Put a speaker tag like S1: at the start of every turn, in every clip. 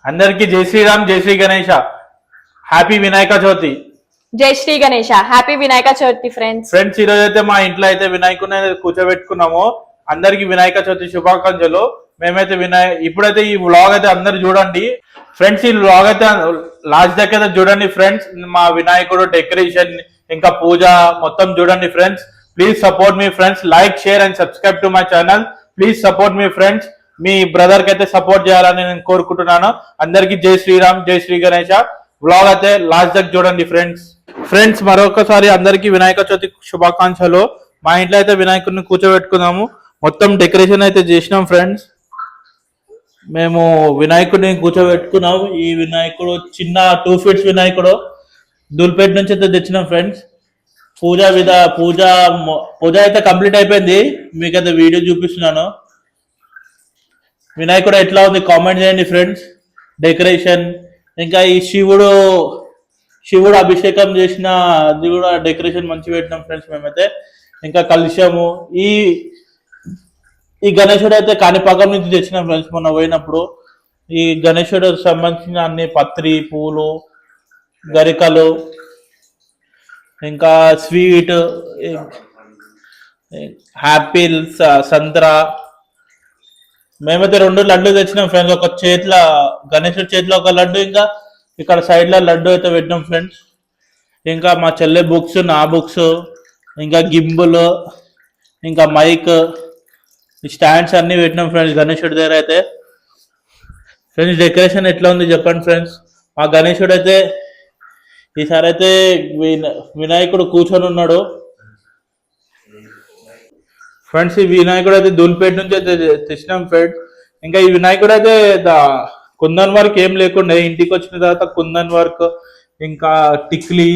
S1: అందరికి జై శ్రీరామ్, జై శ్రీ గణేష, హ్యాపీ వినాయక చవితి.
S2: జై Shri Ganesha, happy Vinayaka Chavithi friends.
S1: Friends, ఈ రోజు అయితే మా ఇంట్లో అయితే వినాయకుడిని కూర్చోబెట్టుకున్నాము. అందరికి వినాయక చవితి శుభాకాంక్షలు. మేమైతే ఇప్పుడైతే ఈ వ్లాగ్ అయితే అందరు చూడండి ఫ్రెండ్స్. ఈ వ్లాగ్ అయితే లాస్ట్ దాకా అయితే చూడండి ఫ్రెండ్స్. మా వినాయకుడు డెకరేషన్ ఇంకా పూజ మొత్తం చూడండి friends. Please support me friends. Like, share and subscribe to my channel. Please support me friends. Me brother కి అయితే సపోర్ట్ చేయాలని నేను కోరుకుంటున్నాను. అందరికి జై శ్రీరామ్, జై శ్రీ గణేష. వ్లాగ్ అయితే లాస్ట్ దాకా చూడండి ఫ్రెండ్స్. ఫ్రెండ్స్, మరొకసారి అందరికి వినాయక చవితి శుభాకాంక్షలు. మా ఇంట్లో అయితే వినాయకుడిని కూర్చోబెట్టుకున్నాము. మొత్తం డెకరేషన్ అయితే చేసినాం ఫ్రెండ్స్. మేము వినాయకుడిని కూర్చోబెట్టుకున్నాం. ఈ వినాయకుడు చిన్న 2 feet వినాయకుడు దూల్పేట నుంచి అయితే తెచ్చినాం ఫ్రెండ్స్. పూజ అయితే కంప్లీట్ అయిపోయింది. మీకైతే వీడియో చూపిస్తున్నాను. వినాయకుడు ఎట్లా ఉంది కామెంట్ చేయండి ఫ్రెండ్స్. డెకరేషన్ ఇంకా ఈ శివుడు అభిషేకం చేసిన అది కూడా డెకరేషన్ మంచి పెట్టినాం ఫ్రెండ్స్ మేమైతే. ఇంకా కలుషము ఈ గణేశుడు అయితే కాణిపాకం నుంచి తెచ్చినాం ఫ్రెండ్స్ మొన్న పోయినప్పుడు. ఈ గణేశుడు సంబంధించిన అన్ని పత్రి, పూలు, గరికలు, ఇంకా స్వీట్, యాపిల్, సంత్రా. మేమైతే 2 లడ్డు తెచ్చినాం ఫ్రెండ్స్. ఒక చేతిలో గణేశుడి చేతిలో ఒక లడ్డు, ఇంకా ఇక్కడ సైడ్ లో లడ్డు అయితే పెట్టినాం ఫ్రెండ్స్. ఇంకా మా చెల్లె బుక్స్, నా బుక్స్, ఇంకా గింబుల్, ఇంకా మైక్, స్టాండ్స్ అన్ని పెట్టినాం ఫ్రెండ్స్ గణేశుడి దగ్గర అయితే. ఫ్రెండ్స్, డెకరేషన్ ఎట్లా ఉంది చెప్పండి ఫ్రెండ్స్. మా గణేశుడు అయితే ఈసారి అయితే వినాయకుడు కూర్చొని ఉన్నాడు ఫ్రెండ్స్. ఈ వినాయకుడు అయితే దూల్పేట నుంచి అయితే తెచ్చినాం ఫ్రెండ్స్. ఇంకా ఈ వినాయకుడు అయితే కుందన్ వర్క్ ఏం లేకుండా ఇంటికి వచ్చిన తర్వాత కుందన్ వర్క్, ఇంకా టిక్లీ,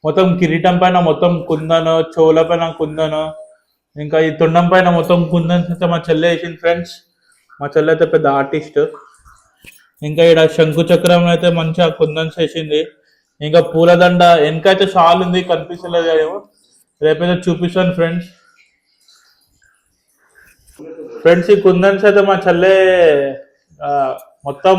S1: మొత్తం కిరీటం పైన మొత్తం కుందను, చెవుల పైన కుందను, ఇంకా ఈ తొండం పైన మొత్తం కుందన్ అయితే మా చెల్లె వేసింది ఫ్రెండ్స్. మా చెల్లె అయితే పెద్ద ఆర్టిస్ట్. ఇంకా ఇక్కడ శంకు చక్రం అయితే మంచిగా కుందన్స్ వేసింది. ఇంకా పూలదండ వెనకైతే షాల్ ఉంది, కనిపిస్తలేదు. రేపైతే చూపిస్తాను ఫ్రెండ్స్. ఫ్రెండ్స్, ఈ కుందన్స్ అయితే మా చెల్లె మొత్తం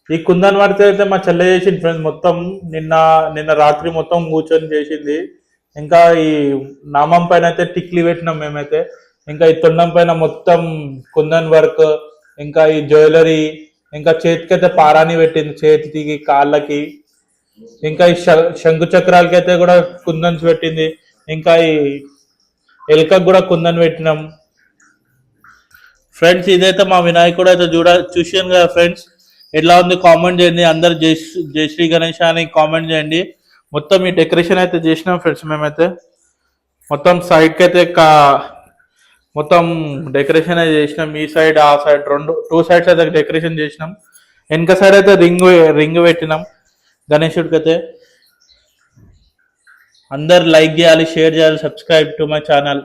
S1: ఈ కుందన్ వాడితే అయితే మా చెల్లె చేసింది ఫ్రెండ్స్. మొత్తం నిన్న రాత్రి మొత్తం కూర్చొని చేసింది. ఇంకా ఈ నామం పైన అయితే టిక్లీ పెట్టినాం మేమైతే. ఇంకా ఈ తొండం పైన మొత్తం కుందన్ వర్క్, ఇంకా ఈ జ్యువెలరీ, ఇంకా చేతికి అయితే పారాని పెట్టింది, చేతికి, కాళ్ళకి. ఇంకా ఈ శంకు చక్రాలకి అయితే కూడా కుందన్స్ పెట్టింది. ఇంకా ఈ ఎలుకకు కూడా కుందన్ పెట్టినాం ఫ్రెండ్స్. ఇదైతే మా వినాయకుడు అయితే చూసాను కదా ఫ్రెండ్స్. ఎట్లా ఉంది కామెంట్ చేయండి. అందరు జై శ్రీ గణేష్ అని కామెంట్ చేయండి. మొత్తం ఈ డెకరేషన్ అయితే చేసినాం ఫ్రెండ్స్ మేమైతే. మొత్తం సైడ్కి అయితే మొత్తం డెకరేషన్ అయితే చేసినాం. ఈ సైడ్, ఆ సైడ్ 2 sides అయితే డెకరేషన్ చేసినాం. వెనక సైడ్ అయితే రింగ్ పెట్టినాం గణేశుడికి అయితే. అందరు లైక్ చేయాలి, షేర్ చేయాలి, సబ్స్క్రైబ్ టు మై ఛానల్.